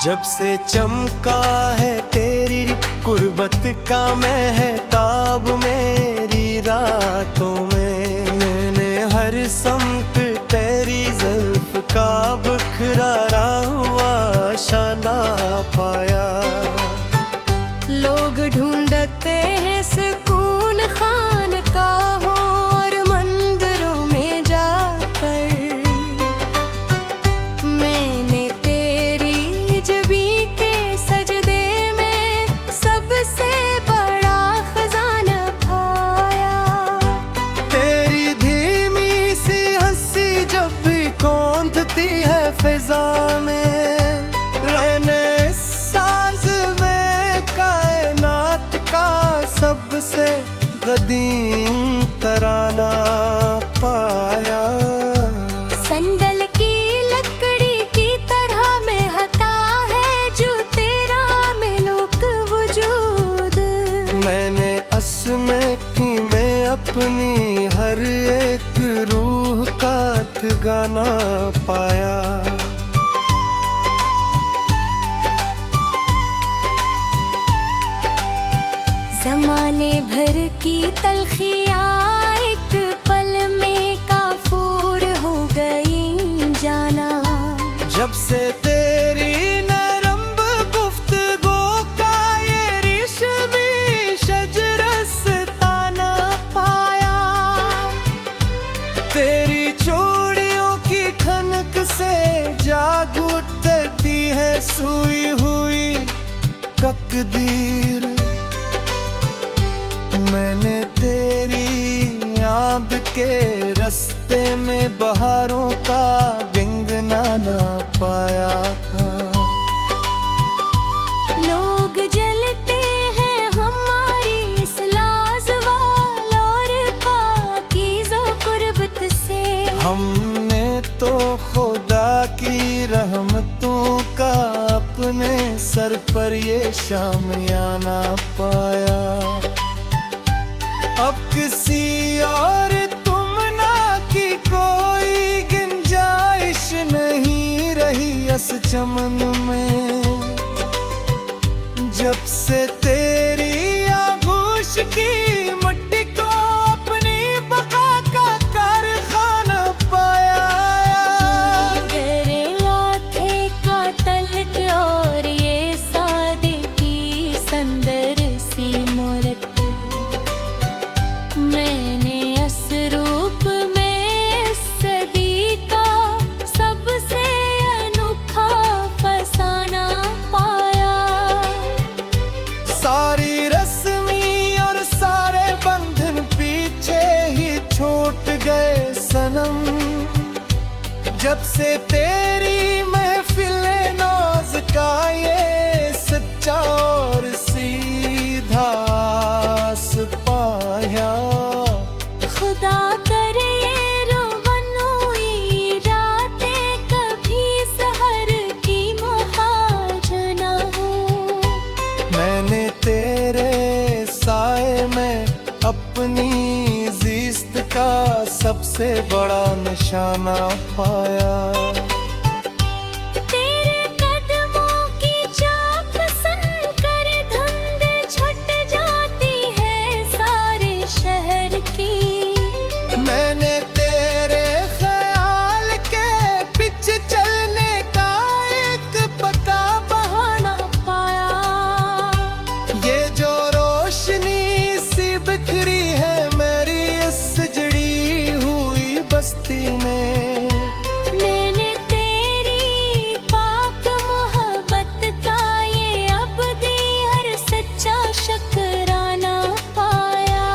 जब से चमका है तेरी कुर्बत का महताब मेरी रातों में, मैंने हर समत तेरी ज़ुल्फ़ का बिखरा हुआ शाना पाया। लोग ढूंढते हैं सुकून खानकाहों और मंदिरों में जाकर, मैंने तेरी जबी के सजदे में सबसे बड़ा खजाना पाया। तेरी धीमी सी हंसी जब भी कौंधती है फिजा में, रहने साज में कायनात का सबसे कदीम तराना पाया। संदल की लकड़ी की तरह महका है जो तेरा मिलुक वजूद, मैंने असमें की में अपनी हर एक रूह का ठिकाना पाया। ज़माने भर की तलखियाँ एक पल में काफूर हो गई जाना। जब से तेरी नरम गुफ्तगू का ये रेशमी शजरस्ताना पाया, तेरी चूड़ियों की खनक से जाग उठती है सोई हुई तकदीर। मैंने तेरी याद के रास्ते में बहारों का गिंगना ना पाया था। लोग जलते हैं हमारी इस लाजवाल और पाकीज़ा कुर्बत से, हमने तो खुदा की रहमतों का अपने सर पर ये शामियाना पाया। अब किसी और तुमना की कोई गुंजाइश नहीं रही इस चमन में, जब से तेरी आगोश की मिट्टी को अपनी बका का कारखाना पाया। तेरे लाथे का तलक और ये सादे की संदर सी मूरत, मैंने असरूप में इस सदी का सबसे अनोखा फसाना पाया। सारी रस्मी और सारे बंधन पीछे ही छूट गए सनम, जब से तेरी महफिले नाज का ये सच्चा और सीधा आस पाया। खुदा करे ये रोवनुई रातें कभी सहर की मुहाज न हो। मैंने तेरे साए में अपनी ज़िस्त का सबसे बड़ा निशाना पाया। तेरे कदमों की चाप सुनकर धुंध छुट जाती है सारे शहर की। मैंने तेरे ख्याल के पीछे चलने का एक पता बहाना पाया। ये जो रोशनी सी बिखरी है मेरी इस सजड़ी हुई बस्ती में, मैंने तेरी पाक मोहब्बत का ये अबदी हर सच्चा शुक्राना पाया।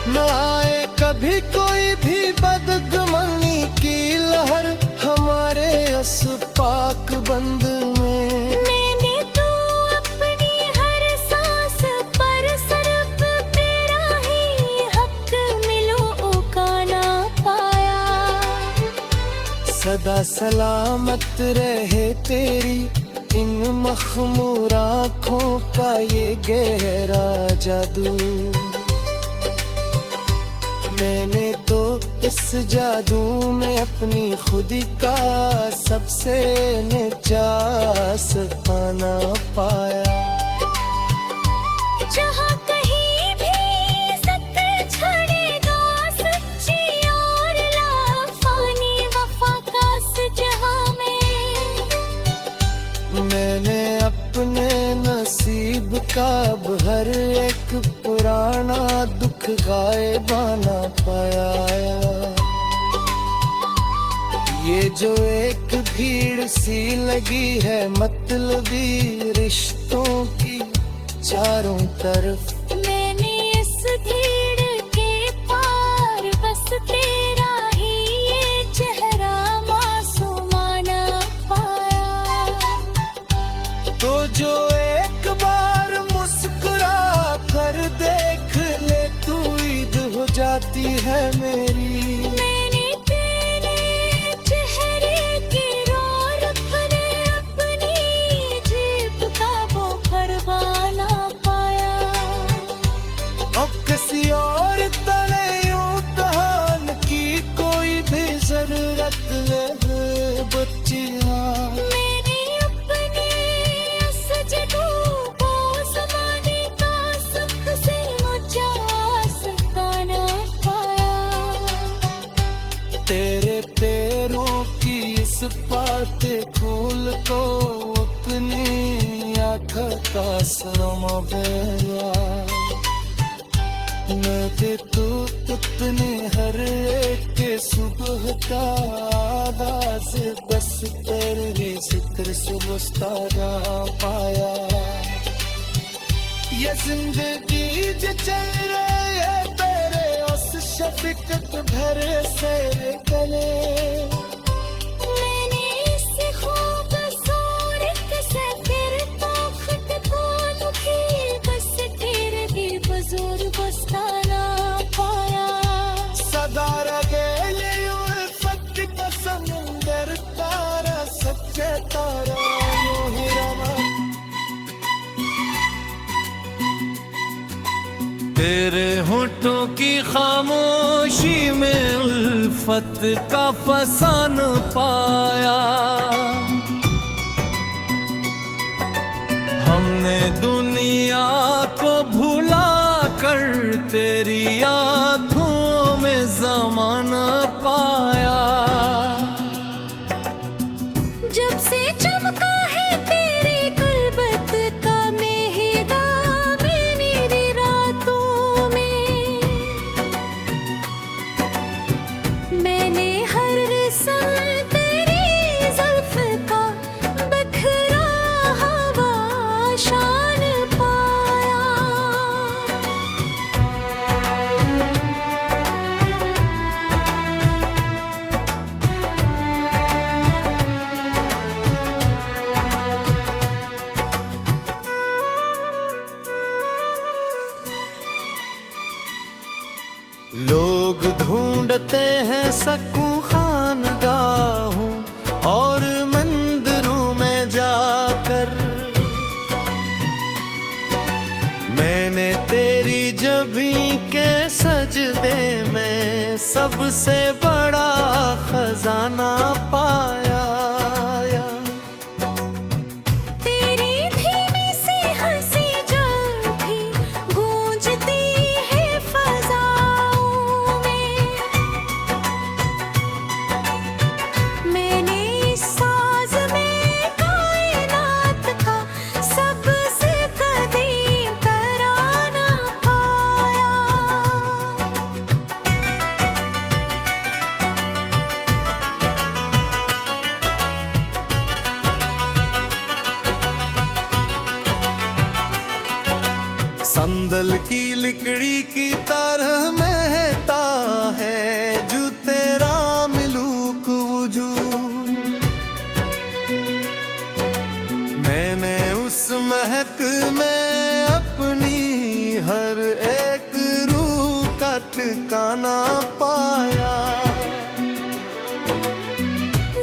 न आए कभी कोई भी बदगुमानी की लहर हमारे इस पाक बंद में। मैंने तो अपनी हर सांस पर सिर्फ तेरा ही हक मिलो का ना पाया। सदा सलामत रहे तेरी इन मखमूर आँखों का ये गहरा जादू। मैंने तो इस जादू में अपनी खुदी का सबसे निजास पाना पाया। जहाँ कहीं भी सत छड़ेगा सच्ची और लाफानी वफा का जहाँ में, मैंने अपने नसीब का अब हर एक पुराना दुख गायबाना पाया। ये जो एक भीड़ सी लगी है मतलबी रिश्तों की चारों तरफ, मैंने इस भीड़ के पार बस तेरा ही ये चेहरा मासूमाना पाया। तो जो एक बार मुस्कुरा कर देख ले तू ईद हो जाती है मेरी। मैंने तेरे चेहरे की रौनक ने अपनी जेब का वो भरवाना पाया। अब किसी और तले यूं तहान की कोई भी जरूरत नहीं बच्चियां। मैंने अपने सजदों को ज़माने का सुख से मुझा सताना पाया। तेरे पैरों की इस पाते फूल को अपनी आँखों का सरमा बेला। मैं ते तू अपने हर एक के सुबह का आगाज बस तेरे जिक्र से मुस्तारा पाया। ये जिंदगी जो चल रही है तेरे उस शफकत भरे से गले। मैंने इस खूबसूरत से फिर तो खुद को दुखी बस तेरे ही बुजुर्ग बस्ताना पाया। सदा रहे ये उल्फत का समुंदर तारा सच्चे तारा यूं ही रवा। तेरे होठों की खामोशी में उल्फत का फसान पाया। हमने दुनिया को भुला कर तेरी आँखों में ज़माना पाया। जब से चमका है तेरी गुलबत का मेहरा मेरी रातों में, मैंने हर रस्म तेरी जुल्फ का बिखरा हवा शान पाया। लोग ढूंढते हैं सकूं खानगाहों और मंदिरों में जाकर। मैंने तेरी जबी के सजदे में सबसे बड़ा खजाना पाया। तेरी धीमी सी हंसी जो भी गूंजती है फज़ाओं में, मैंने इस साज़ में कायनात का सबसे कदीम तराना पाया। संदल की लिकड़ी की तरह महता है जो तेरा मिलूक वजूद। मैंने उस महक में अपनी हर एक रूह का ठिकाना पाया।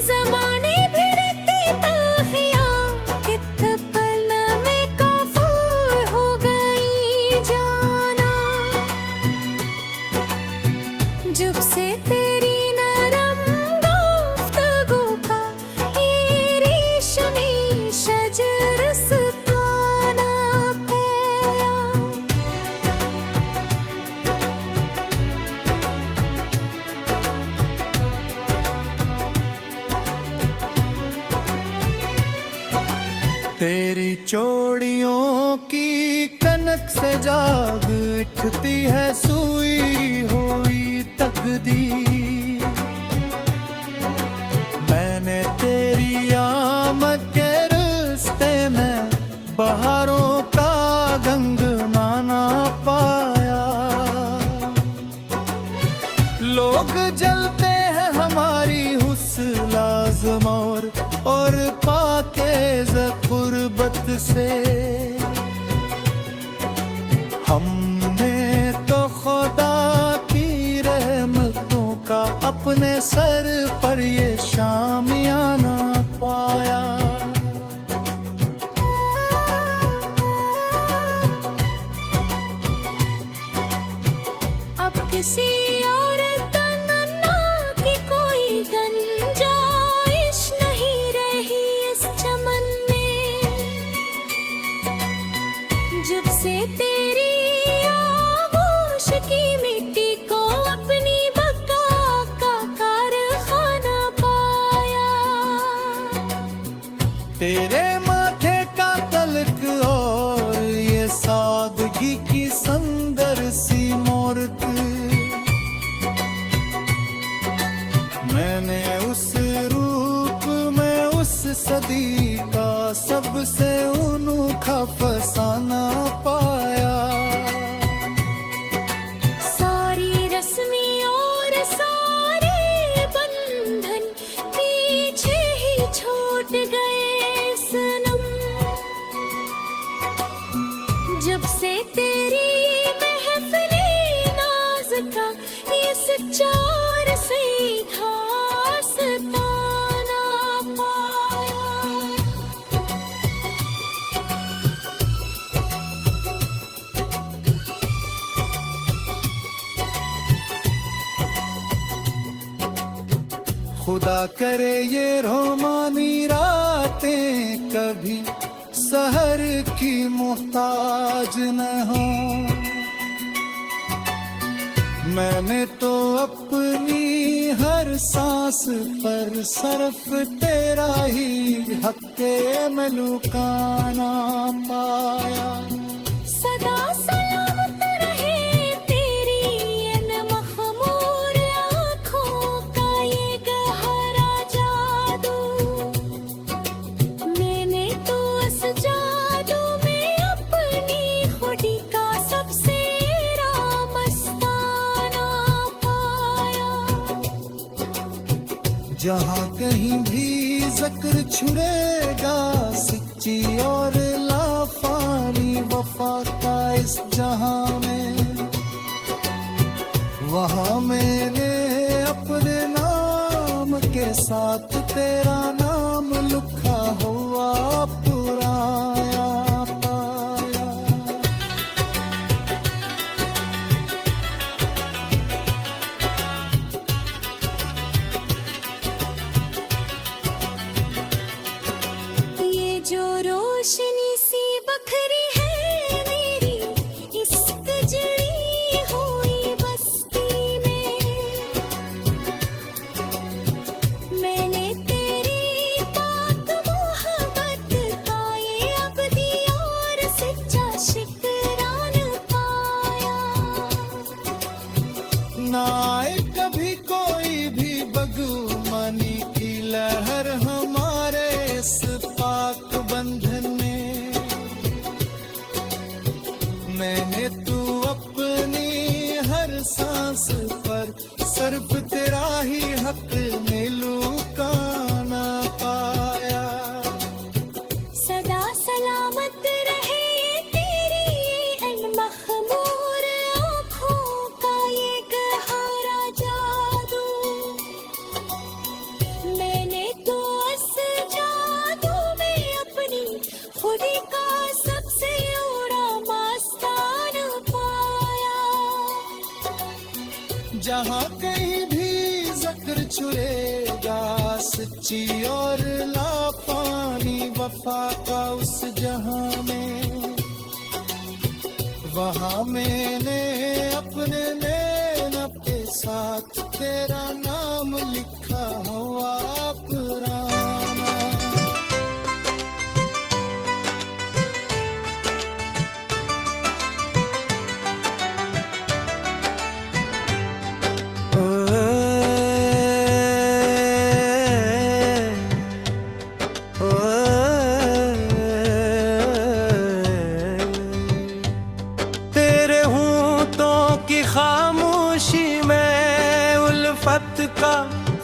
ज़माने भिड़ती ताहियां कित पल में कफूर हो गई जाना। चोड़ियों की कनक से जाग उठती है सुई हुई तकदीर। मैंने तेरी आमद के रास्ते में बहारों का गंगनाना पाया। लोग जलते हैं हमारी हुस्न-ए-आज़मौर और पाकीज़ा कुर्बत से। हमने तो खुदा की रहमतों का अपने सर पर ये शामियाना पाया। अब किसी और तमन्ना की कोई गुंजाइश नहीं रही इस चमन में। जब से तेरी आगोश की मिट्टी को अपनी बका का कारखाना पाया। तेरे माथे का तलक और ये सादगी की सुंदर सी मूरत, मैंने उस रूप में उस सदी का सबसे अनोखा फसाना पाया। सारी रस्मी और सारे बंधन पीछे ही छूट गए सनम। जब से तेरी महफिले नाज का ये सच्चा और सही दास्ताना पाया। खुदा करे ये रोमानी रातें कभी सहर की मोहताज न हो। मैंने तो अपनी हर सांस पर सिर्फ तेरा ही हक़्क़े मलूकाना पाया। सदा सलामत रहे तेरी इन मखमूर आँखों का ये गहरा जादू। मैंने तो इस जादू में अपनी खुदी का सबसे मस्ताना पाया। जहाँ कहीं भी जिक्र छुड़ेगा सच्ची और लाफानी वफा का इस जहाँ में, वहाँ मैंने अपने नाम के साथ तेरा नाम लिखा हुआ पुराया पाया। ये जो रोशनी सी बखरी है मेरी इस कजरी हुई बस्ती में। मैंने तेरी पाक मोहब्बत का ये अबदी और सच्चा शुक्राना पाया। ना आए कभी कोई भी बगुमानी की लहर हमारे इस पाक बंधन में। मैंने तू अपनी हर सांस पर सिर्फ तेरा ही हक में लुकाना पाया। सदा सलामत रहे तेरी अनमखमूर आँखों का ये गहरा जादू। मैंने तो इस जादू में अपनी खुदी का सबसे बड़ा मस्ताना पाया। जहाँ कहीं भी जिक्र छुड़ेगा सच्ची और लापानी वफा का उस जहाँ में, वहाँ मैंने अपने नैन के साथ तेरा नाम लिखा हुआ पुराना।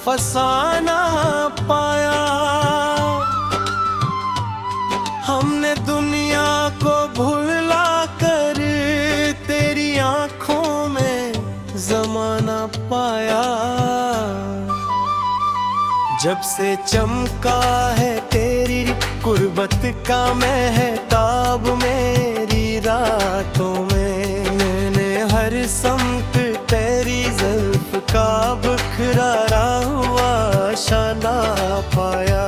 फसाना पाया। हमने दुनिया को भुला कर तेरी आंखों में ज़माना पाया। जब से चमका है तेरी कुर्बत का महताब मेरी रातों में, मैंने हर समत तेरी ज़ुल्फ़ का बिखरा हुआ शाना पाया।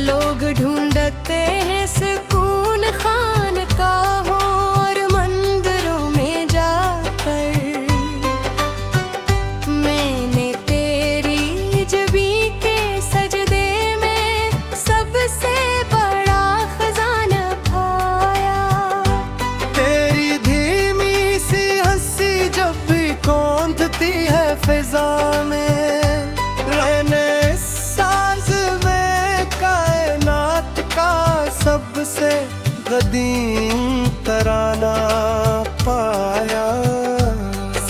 लोग ढूंढते हैं सुकून खानकाहों और मंदिरों में जाकर, मैंने तेरी जबी के सजदे में सबसे बड़ा खजाना पाया। तेरी धीमी सी हंसी जब भी कौंधती है फिजा में, रहने इस साज में कायनात का सबसे कदीम तराना पाया।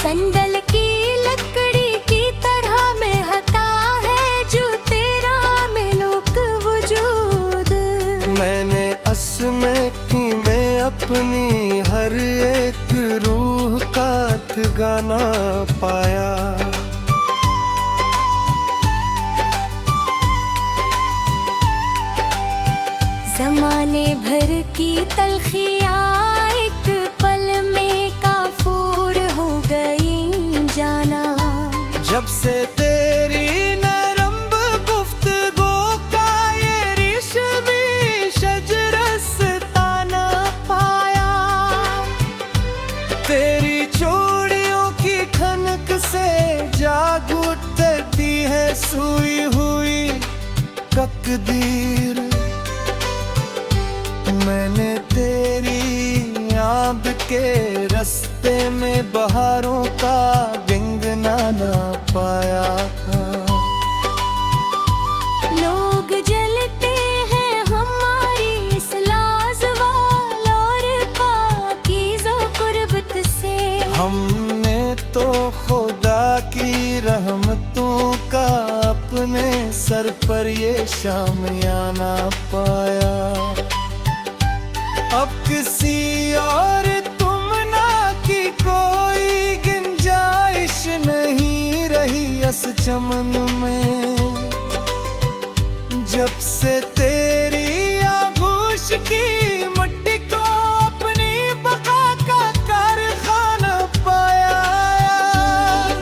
संदल की लकड़ी की तरह महका है जो तेरा मिलुक वजूद। मैंने असमें की में अपनी हर एक रूह का ठिकाना पाया। ज़माने भर की तलखियाँ एक पल में काफूर हो गई जाना। जब से तेरी नरम गुफ्तगू का ये रेशमी शजरस्ताना पाया। तेरी चूड़ियों की खनक से जाग उठती है सुई हुई तकदीर। मैंने तेरी आब के रास्ते में बहारों का गिंगना ना पाया था। लोग जलते हैं हमारी इस लाजवाल और पाकीज़ो कुर्बत से। हमने तो खुदा की रहमतों का अपने सर पर ये शामियाना पाया। अब किसी और तुमना की कोई गुंजाइश नहीं रही इस चमन में। जब से तेरी आगोश की मिट्टी को अपनी बका का कारखाना पाया।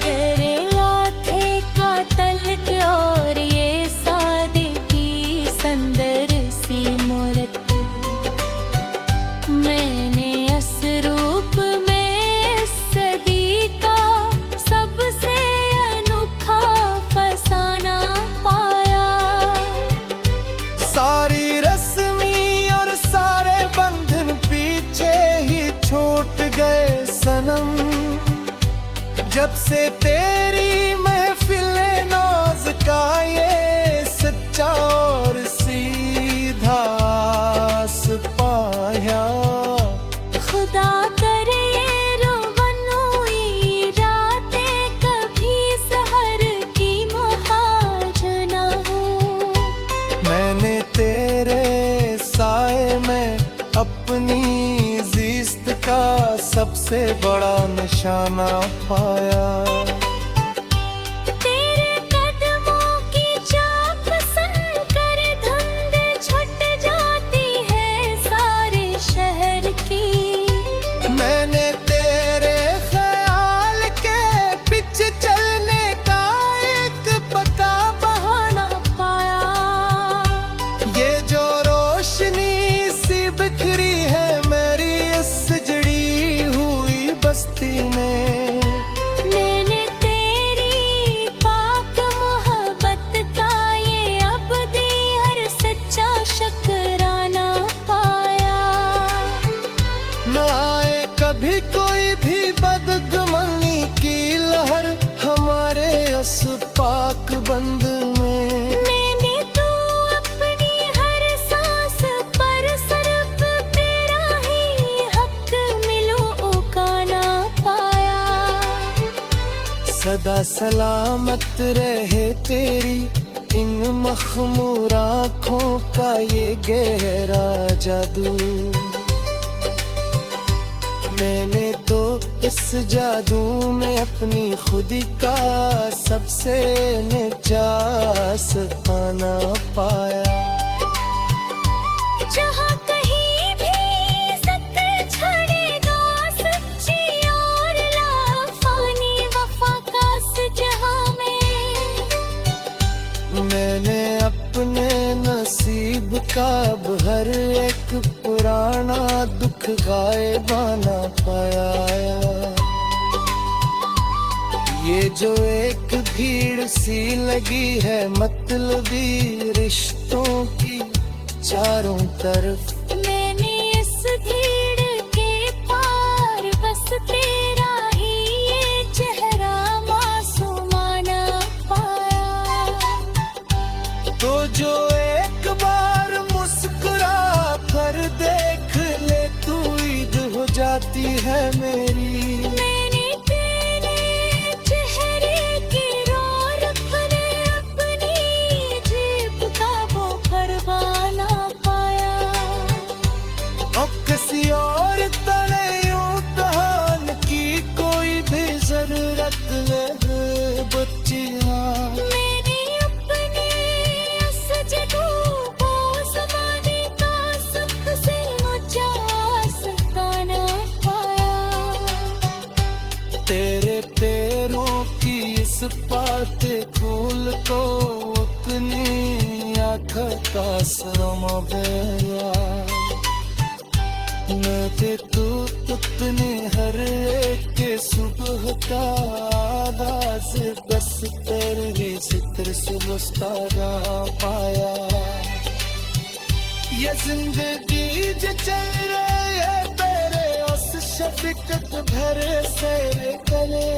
डरेला थे का तलक और ये सादे की संदर सी मूरत, मैंने असरूप में सदी का सबसे अनोखा फसाना पाया। सारी रस्मी और सारे बंधन पीछे ही छूट गए सनम। जब से तेरी महफिले नाज का ये सच्चा और सीधा आस पाया। खुदा करे ये रोवनुई रातें कभी सहर की मोहताज न हो। मैंने तेरे साए में अपनी ज़िस्त का सबसे बड़ा निशाना पाया। तेरे कदमों की चाप सुनकर धुंध छुट जाती है सारे शहर की। मैंने तेरे ख्याल के पीछे चलने का एक पक्का बहाना पाया। ये जो रोशनी सी बिखरी है मेरी इस जड़ी हुई बस्ती में, मैंने सदा सलामत रहे तेरी इन मखमूर आँखों का ये गहरा जादू। मैंने तो इस जादू में अपनी खुदी का सबसे निजास पाना पाया। जहाँ कहीं भी इज़्ज़त छड़ेगा सच्ची और लाफानी वफा का इस जहाँ में। मैंने अपने नसीब का अब हर एक पुराना दुख गायबाना पाया। ये जो एक भीड़ सी लगी है मतलबी रिश्तों की चारों तरफ, मैंने इस भीड़ के पार बस तेरा ही ये चेहरा मासूमाना पाया। तो जो एक बार मुस्कुरा कर देख ले तू ईद हो जाती है मेरी। मैंने तेरे चेहरे की रौनक ने अपनी जेब का वो परवाना पाया। अब किसी और तरह यूं तहान की कोई भी जरूरत नहीं बच्चियां। मैंने अपने इस जदू को ज़माने का सबसे ऊंचा सताना पाया। तेरे पैरों की इस पाते फूल को अपनी आँखों का सरमा गया। मैं थे तू अपने हर एक के सुबह का आगाज बस तेरे जिक्र से मुस्तारा पाया। ये जिंदगी जो चल रही है तेरे उस शफकत भरे से गले।